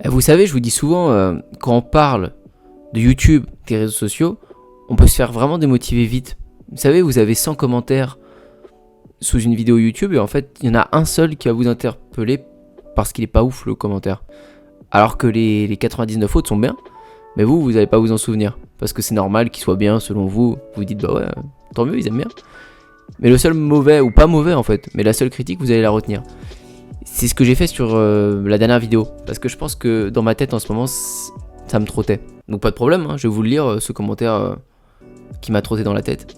Vous savez, je vous dis souvent, quand on parle de YouTube, des réseaux sociaux, on peut se faire vraiment démotiver vite. Vous savez, vous avez 100 commentaires sous une vidéo YouTube et en fait, il y en a un seul qui va vous interpeller parce qu'il est pas ouf le commentaire. Alors que les 99 autres sont bien, mais vous n'allez pas vous en souvenir. Parce que c'est normal qu'ils soient bien selon vous. Vous dites, bah ouais, tant mieux, ils aiment bien. Mais le seul mauvais, ou pas mauvais en fait, mais la seule critique, vous allez la retenir. C'est ce que j'ai fait sur la dernière vidéo. Parce que je pense que dans ma tête en ce moment, ça me trottait. Donc pas de problème, hein, je vais vous le lire, ce commentaire qui m'a trotté dans la tête.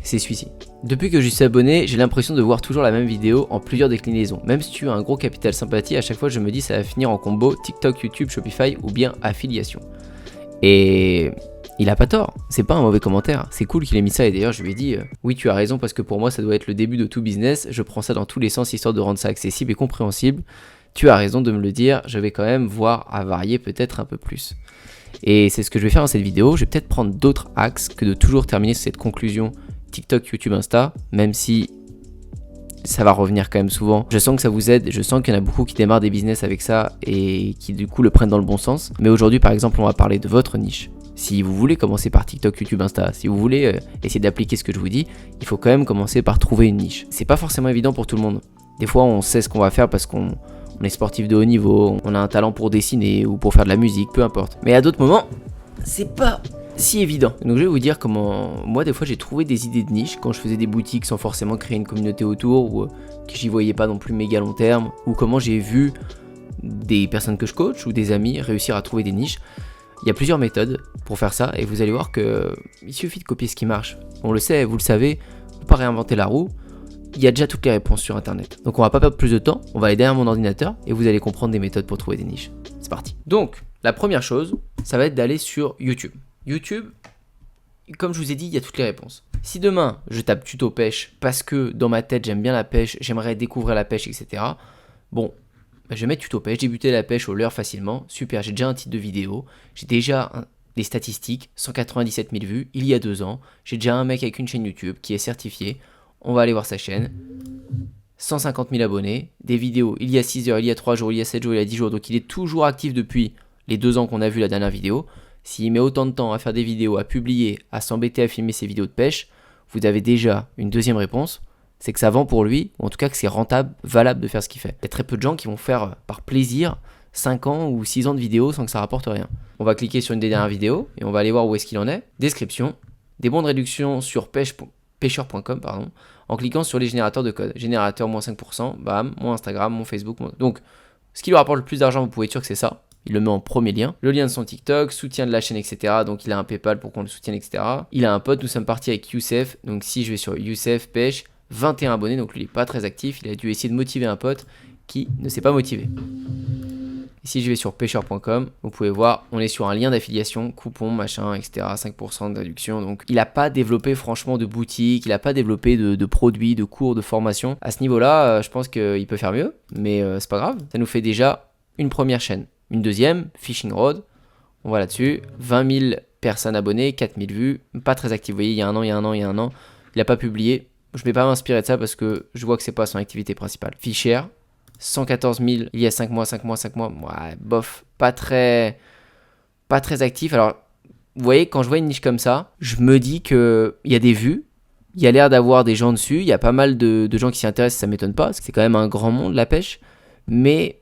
C'est celui-ci. Depuis que je suis abonné, j'ai l'impression de voir toujours la même vidéo en plusieurs déclinaisons. Même si tu as un gros capital sympathie, à chaque fois je me dis ça va finir en combo TikTok, YouTube, Shopify ou bien affiliation. Et il a pas tort, c'est pas un mauvais commentaire, c'est cool qu'il ait mis ça et d'ailleurs je lui ai dit oui tu as raison parce que pour moi ça doit être le début de tout business, je prends ça dans tous les sens histoire de rendre ça accessible et compréhensible. Tu as raison de me le dire, je vais quand même voir à varier peut-être un peu plus. Et c'est ce que je vais faire dans cette vidéo, je vais peut-être prendre d'autres axes que de toujours terminer sur cette conclusion TikTok, YouTube, Insta, même si ça va revenir quand même souvent. Je sens que ça vous aide, je sens qu'il y en a beaucoup qui démarrent des business avec ça et qui du coup le prennent dans le bon sens. Mais aujourd'hui par exemple on va parler de votre niche. Si vous voulez commencer par TikTok, YouTube, Insta, si vous voulez essayer d'appliquer ce que je vous dis, il faut quand même commencer par trouver une niche. C'est pas forcément évident pour tout le monde. Des fois on sait ce qu'on va faire parce qu'on est sportif de haut niveau, on a un talent pour dessiner ou pour faire de la musique, peu importe. Mais à d'autres moments, c'est pas si évident. Donc je vais vous dire comment moi des fois j'ai trouvé des idées de niche quand je faisais des boutiques sans forcément créer une communauté autour ou que j'y voyais pas non plus méga long terme, ou comment j'ai vu des personnes que je coach ou des amis réussir à trouver des niches. Il y a plusieurs méthodes pour faire ça et vous allez voir que il suffit de copier ce qui marche. On le sait, vous le savez, on peut pas réinventer la roue. Il y a déjà toutes les réponses sur internet. Donc on va pas perdre plus de temps, on va aller derrière mon ordinateur et vous allez comprendre des méthodes pour trouver des niches. C'est parti. Donc la première chose, ça va être d'aller sur YouTube. YouTube, comme je vous ai dit, il y a toutes les réponses. Si demain, je tape tuto pêche parce que dans ma tête, j'aime bien la pêche, j'aimerais découvrir la pêche, etc. Bon, je vais mettre tuto pêche, débuter la pêche au leurre facilement. Super, j'ai déjà un titre de vidéo, j'ai déjà des statistiques, 197 000 vues il y a 2 ans. J'ai déjà un mec avec une chaîne YouTube qui est certifié. On va aller voir sa chaîne. 150 000 abonnés, des vidéos il y a 6 heures, il y a 3 jours, il y a 7 jours, il y a 10 jours. Donc il est toujours actif depuis les 2 ans qu'on a vu la dernière vidéo. S'il met autant de temps à faire des vidéos, à publier, à s'embêter à filmer ses vidéos de pêche, vous avez déjà une deuxième réponse, c'est que ça vend pour lui, ou en tout cas que c'est rentable, valable de faire ce qu'il fait. Il y a très peu de gens qui vont faire par plaisir 5 ans ou 6 ans de vidéos sans que ça rapporte rien. On va cliquer sur une des dernières vidéos et on va aller voir où est-ce qu'il en est. Description, des bons de réduction sur pêcheur.com, en cliquant sur les générateurs de code. Générateur moins 5%, bam, mon Instagram, mon Facebook. Donc, ce qui lui rapporte le plus d'argent, vous pouvez être sûr que c'est ça. Il le met en premier lien. Le lien de son TikTok, soutien de la chaîne, etc. Donc, il a un PayPal pour qu'on le soutienne, etc. Il a un pote, nous sommes partis avec Youssef. Donc, si je vais sur Youssef Pêche, 21 abonnés. Donc, lui, il n'est pas très actif. Il a dû essayer de motiver un pote qui ne s'est pas motivé. Ici, je vais sur pêcheur.com. Vous pouvez voir, on est sur un lien d'affiliation, coupon, machin, etc. 5% de réduction. Donc, il n'a pas développé franchement de boutique. Il n'a pas développé de produits, de cours, de formation. À ce niveau-là, je pense qu'il peut faire mieux. Mais c'est pas grave. Ça nous fait déjà une première chaîne. Une deuxième, Fishing Road, on va là-dessus, 20 000 personnes abonnées, 4 000 vues, pas très actif, vous voyez, il y a un an, il n'a pas publié, je ne vais pas m'inspirer de ça parce que je vois que c'est pas son activité principale. Fisher, 114 000, il y a 5 mois, ouais, bof, pas très actif. Alors, vous voyez, quand je vois une niche comme ça, je me dis qu'il y a des vues, il y a l'air d'avoir des gens dessus, il y a pas mal de gens qui s'y intéressent, ça m'étonne pas, parce que c'est quand même un grand monde la pêche, mais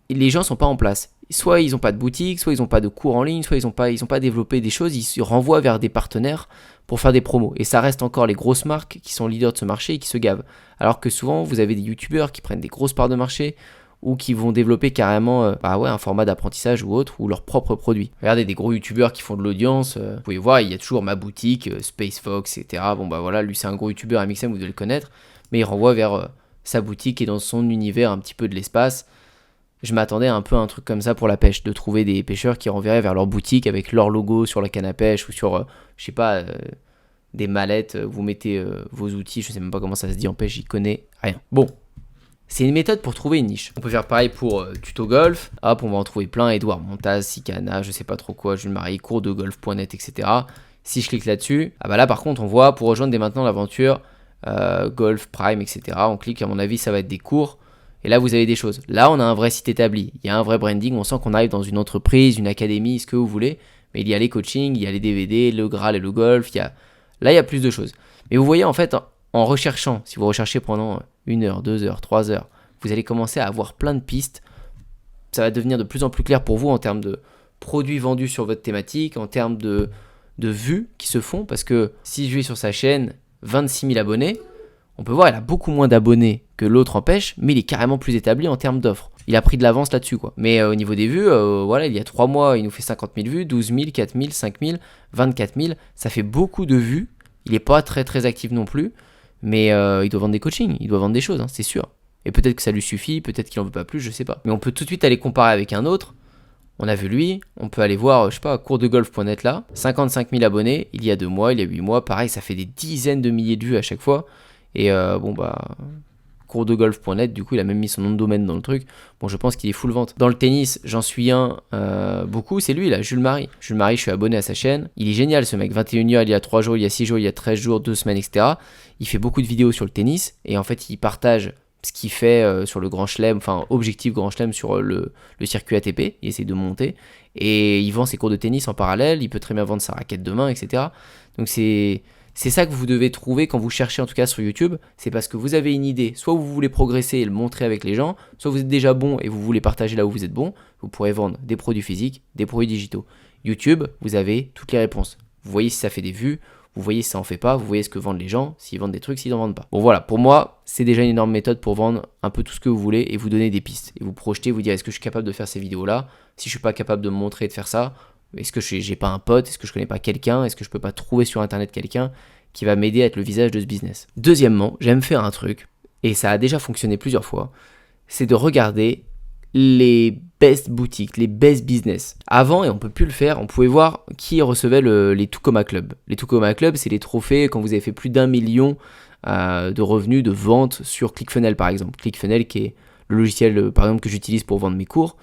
les gens sont pas en place. Soit ils n'ont pas de boutique, soit ils n'ont pas de cours en ligne, soit ils n'ont pas développé des choses, ils se renvoient vers des partenaires pour faire des promos. Et ça reste encore les grosses marques qui sont leaders de ce marché et qui se gavent. Alors que souvent, vous avez des youtubeurs qui prennent des grosses parts de marché ou qui vont développer carrément un format d'apprentissage ou autre, ou leurs propres produits. Regardez des gros youtubeurs qui font de l'audience, vous pouvez voir, il y a toujours ma boutique, Space Fox, etc. Bon bah voilà, lui c'est un gros youtubeur, MXM, vous devez le connaître, mais il renvoie vers sa boutique et dans son univers un petit peu de l'espace. Je m'attendais un peu à un truc comme ça pour la pêche, de trouver des pêcheurs qui renverraient vers leur boutique avec leur logo sur la canne à pêche ou sur, des mallettes, vous mettez vos outils, je sais même pas comment ça se dit en pêche, j'y connais rien. Bon, c'est une méthode pour trouver une niche. On peut faire pareil pour tuto golf, hop, on va en trouver plein, Edouard Montaz, Sicana, je sais pas trop quoi, Jules Marie, cours de golf.net, etc. Si je clique là-dessus, ah bah là par contre on voit, pour rejoindre dès maintenant l'aventure, Golf, Prime, etc. On clique, à mon avis ça va être des cours. Et là, vous avez des choses. Là, on a un vrai site établi. Il y a un vrai branding. On sent qu'on arrive dans une entreprise, une académie, ce que vous voulez. Mais il y a les coachings, il y a les DVD, le Graal et le golf. Là, il y a plus de choses. Mais vous voyez, en fait, en recherchant, si vous recherchez pendant 1 heure, 2 heures, 3 heures, vous allez commencer à avoir plein de pistes. Ça va devenir de plus en plus clair pour vous en termes de produits vendus sur votre thématique, en termes de vues qui se font. Parce que si je vais sur sa chaîne, 26 000 abonnés, on peut voir il a beaucoup moins d'abonnés que l'autre en pêche, mais il est carrément plus établi en termes d'offres. Il a pris de l'avance là-dessus, quoi. Mais au niveau des vues, voilà, il y a 3 mois, il nous fait 50 000 vues, 12 000, 4 000, 5 000, 24 000. Ça fait beaucoup de vues. Il n'est pas très très actif non plus, mais il doit vendre des coachings, il doit vendre des choses, hein, c'est sûr. Et peut-être que ça lui suffit, peut-être qu'il en veut pas plus, je sais pas. Mais on peut tout de suite aller comparer avec un autre. On a vu lui, on peut aller voir, je sais pas, coursdegolf.net là, 55 000 abonnés, il y a 2 mois, il y a 8 mois, pareil, ça fait des dizaines de milliers de vues à chaque fois. Et coursdegolf.net, du coup, il a même mis son nom de domaine dans le truc. Bon, je pense qu'il est full vente. Dans le tennis, j'en suis beaucoup, c'est lui là, Jules Marie. Jules Marie, je suis abonné à sa chaîne. Il est génial ce mec, 21 heures, il y a 3 jours, il y a 6 jours, il y a 13 jours, 2 semaines, etc. Il fait beaucoup de vidéos sur le tennis et en fait, il partage ce qu'il fait sur le Grand Chelem, enfin objectif Grand Chelem sur le circuit ATP, il essaie de monter, et il vend ses cours de tennis en parallèle, il peut très bien vendre sa raquette demain, etc. Donc c'est ça que vous devez trouver quand vous cherchez en tout cas sur YouTube, c'est parce que vous avez une idée, soit vous voulez progresser et le montrer avec les gens, soit vous êtes déjà bon et vous voulez partager là où vous êtes bon, vous pourrez vendre des produits physiques, des produits digitaux. YouTube, vous avez toutes les réponses. Vous voyez si ça fait des vues, vous voyez si ça en fait pas, vous voyez ce que vendent les gens, s'ils vendent des trucs, s'ils n'en vendent pas. Bon voilà, pour moi, c'est déjà une énorme méthode pour vendre un peu tout ce que vous voulez et vous donner des pistes. Et vous projeter, vous dire est-ce que je suis capable de faire ces vidéos-là? Si je suis pas capable de me montrer et de faire ça, est-ce que j'ai pas un pote? Est-ce que je connais pas quelqu'un? Est-ce que je peux pas trouver sur internet quelqu'un qui va m'aider à être le visage de ce business? Deuxièmement, j'aime faire un truc, et ça a déjà fonctionné plusieurs fois, c'est de regarder les best boutiques, les best business. Avant, et on peut plus le faire, on pouvait voir qui recevait les Tucoma Club. Les Tucoma Club, c'est les trophées quand vous avez fait plus d'1 million de revenus de vente sur ClickFunnels par exemple. ClickFunnels qui est le logiciel par exemple que j'utilise pour vendre mes cours.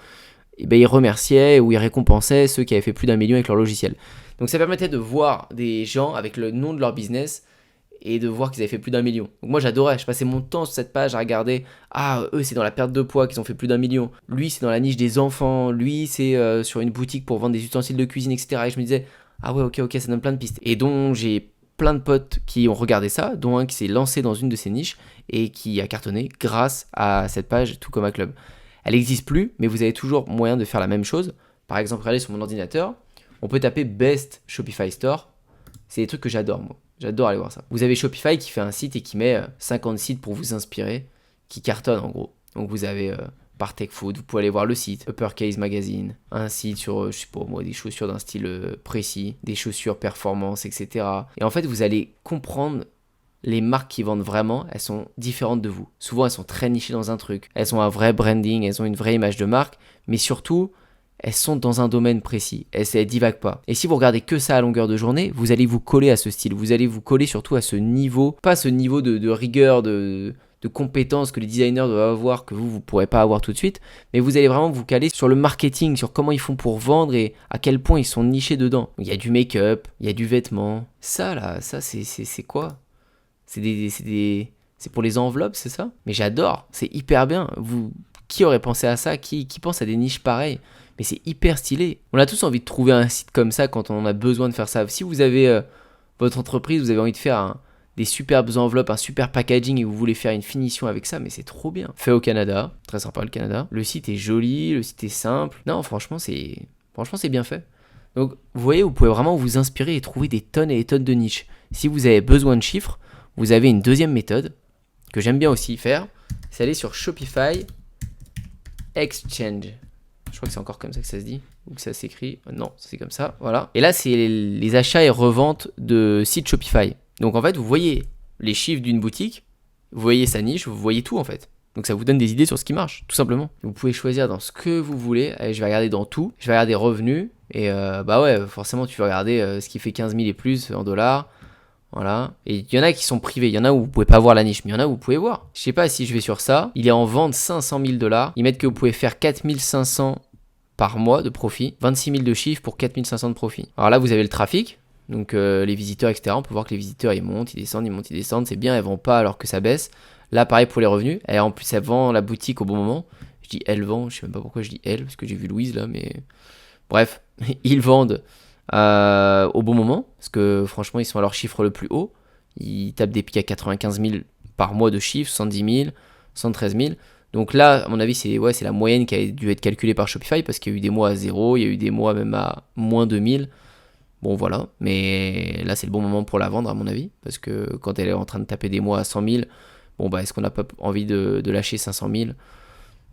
Et ben, ils remerciaient ou ils récompensaient ceux qui avaient fait plus d'1 million avec leur logiciel. Donc ça permettait de voir des gens avec le nom de leur business et de voir qu'ils avaient fait plus d'1 million. Donc moi j'adorais, je passais mon temps sur cette page à regarder, eux c'est dans la perte de poids qu'ils ont fait plus d'1 million, lui c'est dans la niche des enfants, lui c'est sur une boutique pour vendre des ustensiles de cuisine, etc. Et je me disais, ah ouais ok, ça donne plein de pistes. Et donc j'ai plein de potes qui ont regardé ça, dont un qui s'est lancé dans une de ces niches et qui a cartonné grâce à cette page Tucoma Club. Elle n'existe plus, mais vous avez toujours moyen de faire la même chose. Par exemple, regardez sur mon ordinateur, on peut taper Best Shopify Store, c'est des trucs que j'adore moi. J'adore aller voir ça. Vous avez Shopify qui fait un site et qui met 50 sites pour vous inspirer, qui cartonne en gros. Donc vous avez par Tech Food, vous pouvez aller voir le site, Uppercase Magazine, un site sur, je sais pas moi, des chaussures d'un style précis, des chaussures performance, etc. Et en fait, vous allez comprendre les marques qui vendent vraiment, elles sont différentes de vous. Souvent, elles sont très nichées dans un truc. Elles ont un vrai branding, elles ont une vraie image de marque, mais surtout, elles sont dans un domaine précis, elles divaguent pas. Et si vous regardez que ça à longueur de journée, vous allez vous coller à ce style, vous allez vous coller surtout à ce niveau, pas ce niveau de rigueur, de compétences que les designers doivent avoir, que vous pourrez pas avoir tout de suite, mais vous allez vraiment vous caler sur le marketing, sur comment ils font pour vendre et à quel point ils sont nichés dedans. Il y a du make-up, il y a du vêtement. Ça là, ça c'est quoi? C'est pour les enveloppes, c'est ça? Mais j'adore, c'est hyper bien. Qui aurait pensé à ça? Qui pense à des niches pareilles? Mais c'est hyper stylé. On a tous envie de trouver un site comme ça quand on a besoin de faire ça. Si vous avez votre entreprise, vous avez envie de faire des superbes enveloppes, un super packaging et vous voulez faire une finition avec ça, mais c'est trop bien. Fait au Canada, très sympa le Canada. Le site est joli, le site est simple. Non, franchement, c'est bien fait. Donc, vous voyez, vous pouvez vraiment vous inspirer et trouver des tonnes et des tonnes de niches. Si vous avez besoin de chiffres, vous avez une deuxième méthode que j'aime bien aussi faire, c'est aller sur Shopify Exchange. Je crois que c'est encore comme ça que ça se dit, ou que ça s'écrit. Non, c'est comme ça, voilà. Et là, c'est les achats et reventes de sites Shopify. Donc en fait, vous voyez les chiffres d'une boutique, vous voyez sa niche, vous voyez tout en fait. Donc ça vous donne des idées sur ce qui marche, tout simplement. Vous pouvez choisir dans ce que vous voulez. Allez, je vais regarder dans tout. Je vais regarder revenus. Et bah ouais, forcément, tu vas regarder ce qui fait 15 000 et plus en dollars. Voilà. Et il y en a qui sont privés. Il y en a où vous pouvez pas voir la niche, mais il y en a où vous pouvez voir. Je sais pas si je vais sur ça. Il est en vente 500 000 $. Ils mettent que vous pouvez faire 4 500 par mois de profit. 26 000 de chiffre pour 4 500 de profit. Alors là, vous avez le trafic. Donc les visiteurs, etc. On peut voir que les visiteurs, ils montent, ils descendent. C'est bien, elles vont pas alors que ça baisse. Là, pareil pour les revenus. Et en plus, elle vend la boutique au bon moment. Je dis elle vend, je sais même pas pourquoi je dis elle, parce que j'ai vu Louise là, mais bref, ils vendent au bon moment, parce que franchement, ils sont à leur chiffre le plus haut. Ils tapent des pics à 95 000 par mois de chiffre, 110 000, 113 000. Donc là, à mon avis, c'est la moyenne qui a dû être calculée par Shopify, parce qu'il y a eu des mois à zéro, il y a eu des mois même à moins 2000. Bon voilà, mais là c'est le bon moment pour la vendre à mon avis, parce que quand elle est en train de taper des mois à 100 000, bon bah est-ce qu'on n'a pas envie de lâcher 500 000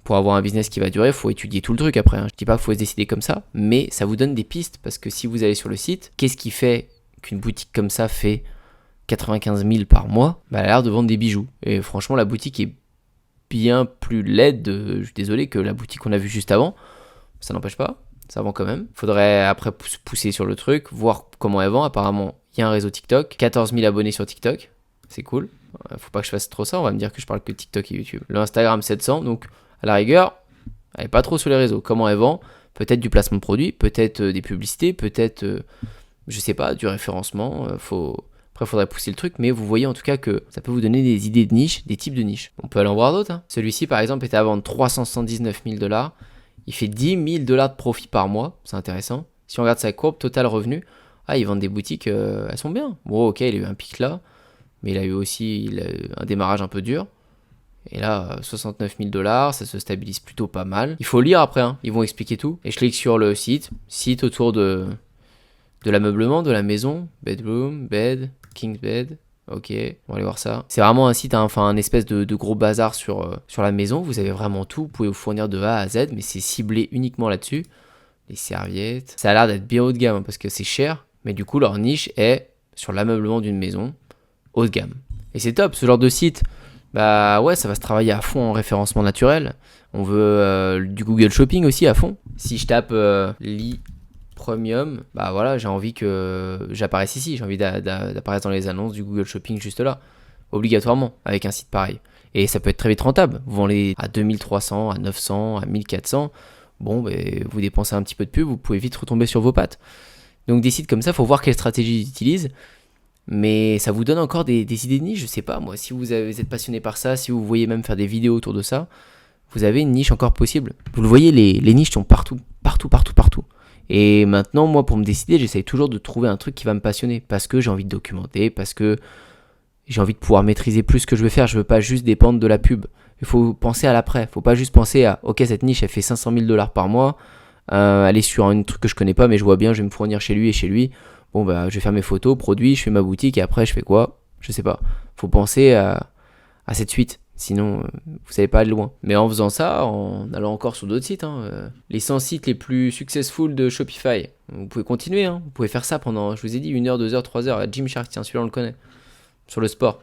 pour avoir un business qui va durer? Il faut étudier tout le truc après, hein. Je dis pas qu'il faut se décider comme ça, mais ça vous donne des pistes, parce que si vous allez sur le site, qu'est-ce qui fait qu'une boutique comme ça fait 95 000 par mois? Bah elle a l'air de vendre des bijoux, et franchement la boutique est bien plus laide, je suis désolé, que la boutique qu'on a vue juste avant, ça n'empêche pas. Ça vend quand même. Faudrait après pousser sur le truc, voir comment elle vend. Apparemment, il y a un réseau TikTok. 14 000 abonnés sur TikTok. C'est cool. Faut pas que je fasse trop ça. On va me dire que je parle que TikTok et YouTube. Le Instagram, 700. Donc, à la rigueur, elle est pas trop sur les réseaux. Comment elle vend? Peut-être du placement de produits, peut-être des publicités, peut-être, je sais pas, du référencement. Après, il faudrait pousser le truc, mais vous voyez en tout cas que ça peut vous donner des idées de niche, des types de niches. On peut aller en voir d'autres, hein. Celui-ci, par exemple, était à vendre 379 000 $. Il fait 10 000 $ de profit par mois, c'est intéressant. Si on regarde sa courbe, total revenu, ils vendent des boutiques, elles sont bien. Bon, ok, il a eu un pic là, mais il a eu un démarrage un peu dur. Et là, 69 000 $, ça se stabilise plutôt pas mal. Il faut lire après, hein, ils vont expliquer tout. Et je clique sur le site autour de l'ameublement, de la maison, bedroom, bed, king's bed. Ok, on va aller voir ça. C'est vraiment un site, hein, enfin un espèce de gros bazar sur la maison. Vous avez vraiment tout. Vous pouvez vous fournir de A à Z, mais c'est ciblé uniquement là-dessus. Les serviettes. Ça a l'air d'être bien haut de gamme, hein, parce que c'est cher. Mais du coup, leur niche est sur l'ameublement d'une maison haut de gamme. Et c'est top, ce genre de site. Bah ouais, ça va se travailler à fond en référencement naturel. On veut du Google Shopping aussi à fond. Si je tape lit Premium, bah voilà, j'ai envie que j'apparaisse ici, j'ai envie d'apparaître dans les annonces du Google Shopping juste là, obligatoirement, avec un site pareil. Et ça peut être très vite rentable, vous vendez à 2300, à 900, à 1400, bon, bah, vous dépensez un petit peu de pub, vous pouvez vite retomber sur vos pattes. Donc des sites comme ça, il faut voir quelle stratégie ils utilisent, mais ça vous donne encore des idées de niche, je sais pas, moi, si vous êtes passionné par ça, si vous voyez même faire des vidéos autour de ça, vous avez une niche encore possible. Vous le voyez, les niches sont partout. Et maintenant, moi, pour me décider, j'essaye toujours de trouver un truc qui va me passionner. Parce que j'ai envie de documenter, parce que j'ai envie de pouvoir maîtriser plus ce que je veux faire. Je veux pas juste dépendre de la pub. Il faut penser à l'après. Il faut pas juste penser à, ok, cette niche, elle fait 500 000 $ par mois. Elle est sur un truc que je connais pas, mais je vois bien, je vais me fournir chez lui et chez lui. Bon, bah, je vais faire mes photos, produits, je fais ma boutique et après, je fais quoi? Je sais pas. Faut penser à cette suite. Sinon, vous savez pas aller loin. Mais en faisant ça, en allant encore sur d'autres sites, hein, les 100 sites les plus successful de Shopify, vous pouvez continuer, hein, vous pouvez faire ça pendant, je vous ai dit, 1 heure, 2 heures, 3 heures. Gymshark, tiens, celui-là on le connaît, sur le sport.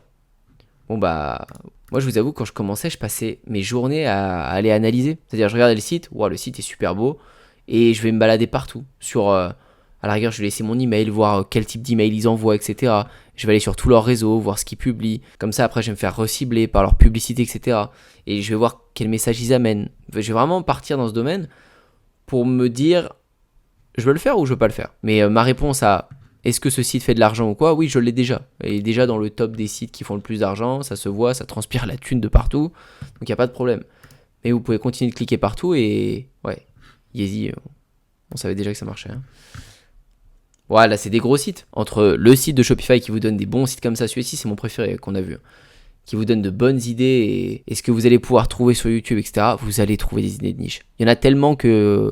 Bon bah, moi je vous avoue, quand je commençais, je passais mes journées à aller analyser. C'est-à-dire, je regardais le site, wow, le site est super beau, et je vais me balader partout. À la rigueur, je vais laisser mon email, voir quel type d'email ils envoient, etc. Je vais aller sur tous leurs réseaux, voir ce qu'ils publient. Comme ça, après, je vais me faire recibler par leur publicité, etc. Et je vais voir quel message ils amènent. Je vais vraiment partir dans ce domaine pour me dire, je veux le faire ou je veux pas le faire. Mais ma réponse à est-ce que ce site fait de l'argent ou quoi? Oui, je l'ai déjà. Il est déjà dans le top des sites qui font le plus d'argent. Ça se voit, ça transpire la thune de partout. Donc, il n'y a pas de problème. Mais vous pouvez continuer de cliquer partout et ouais, Yeezy, on savait déjà que ça marchait, hein. Voilà, c'est des gros sites. Entre le site de Shopify qui vous donne des bons sites comme ça, celui-ci c'est mon préféré qu'on a vu, qui vous donne de bonnes idées et ce que vous allez pouvoir trouver sur YouTube, etc. Vous allez trouver des idées de niche. Il y en a tellement que,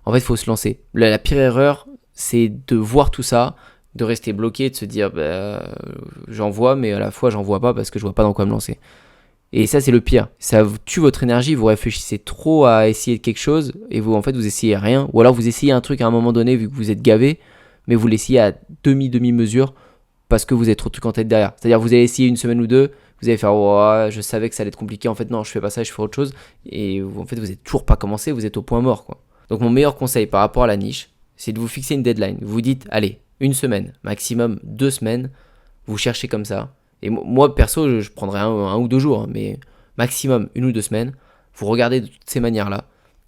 en fait, il faut se lancer. La pire erreur, c'est de voir tout ça, de rester bloqué, de se dire, j'en vois, mais à la fois j'en vois pas parce que je vois pas dans quoi me lancer. Et ça, c'est le pire. Ça tue votre énergie, vous réfléchissez trop à essayer de quelque chose et vous, en fait, vous essayez rien. Ou alors vous essayez un truc à un moment donné vu que vous êtes gavé, mais vous l'essayez à demi-mesure parce que vous avez trop de trucs en tête derrière. C'est-à-dire vous allez essayer une semaine ou deux, vous allez faire oh, je savais que ça allait être compliqué, en fait non, je fais pas ça, je fais autre chose. Et en fait vous êtes toujours pas commencé, vous êtes au point mort, quoi. Donc mon meilleur conseil par rapport à la niche, c'est de vous fixer une deadline. Vous vous dites, allez, 1 semaine, maximum 2 semaines, vous cherchez comme ça. Et moi perso, je prendrais un ou 2 jours, hein, mais maximum 1 ou 2 semaines, vous regardez de toutes ces manières-là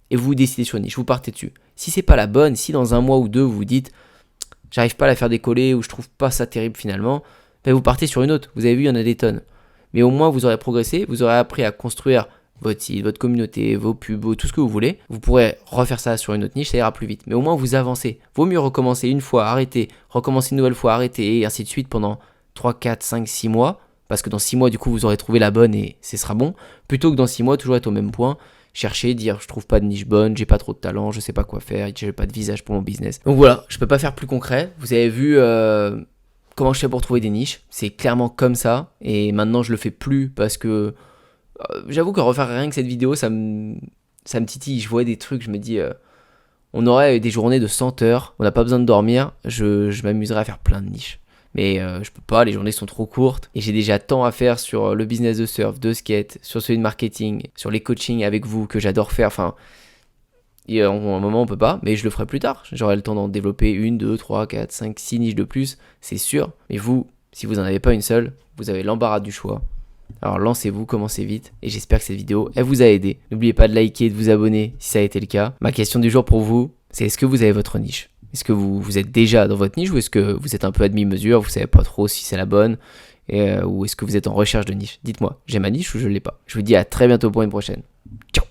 et vous décidez sur une niche, vous partez dessus. Si c'est pas la bonne, si dans 1 mois ou 2 vous vous dites j'arrive pas à la faire décoller ou je trouve pas ça terrible finalement, ben vous partez sur une autre. Vous avez vu, il y en a des tonnes. mais au moins vous aurez progressé, vous aurez appris à construire votre site, votre communauté, vos pubs, tout ce que vous voulez. Vous pourrez refaire ça sur une autre niche, ça ira plus vite. Mais au moins vous avancez. Vaut mieux recommencer une fois, arrêter, recommencer une nouvelle fois, arrêter, et ainsi de suite pendant 3, 4, 5, 6 mois. Parce que dans 6 mois, du coup, vous aurez trouvé la bonne et ce sera bon. Plutôt que dans 6 mois, toujours être au même point, chercher, dire je trouve pas de niche bonne, j'ai pas trop de talent, je sais pas quoi faire, j'ai pas de visage pour mon business. Donc voilà, je peux pas faire plus concret. Vous avez vu comment je fais pour trouver des niches. C'est clairement comme ça. Et maintenant, je le fais plus parce que j'avoue que refaire rien que cette vidéo, ça me titille. Je vois des trucs, je me dis, on aurait des journées de 100 heures, on n'a pas besoin de dormir, je m'amuserais à faire plein de niches. Mais je peux pas, les journées sont trop courtes et j'ai déjà tant à faire sur le business de surf, de skate, sur celui de marketing, sur les coachings avec vous que j'adore faire. Enfin, à un moment on peut pas, mais je le ferai plus tard. J'aurai le temps d'en développer 1, 2, 3, 4, 5, 6 niches de plus, c'est sûr. Mais vous, si vous n'en avez pas une seule, vous avez l'embarras du choix. Alors lancez-vous, commencez vite et j'espère que cette vidéo, elle vous a aidé. N'oubliez pas de liker et de vous abonner si ça a été le cas. Ma question du jour pour vous, c'est est-ce que vous avez votre niche ? Est-ce que vous êtes déjà dans votre niche ou est-ce que vous êtes un peu à demi-mesure, vous savez pas trop si c'est la bonne ou est-ce que vous êtes en recherche de niche ? Dites-moi, j'ai ma niche ou je l'ai pas ? Je vous dis à très bientôt pour une prochaine. Ciao !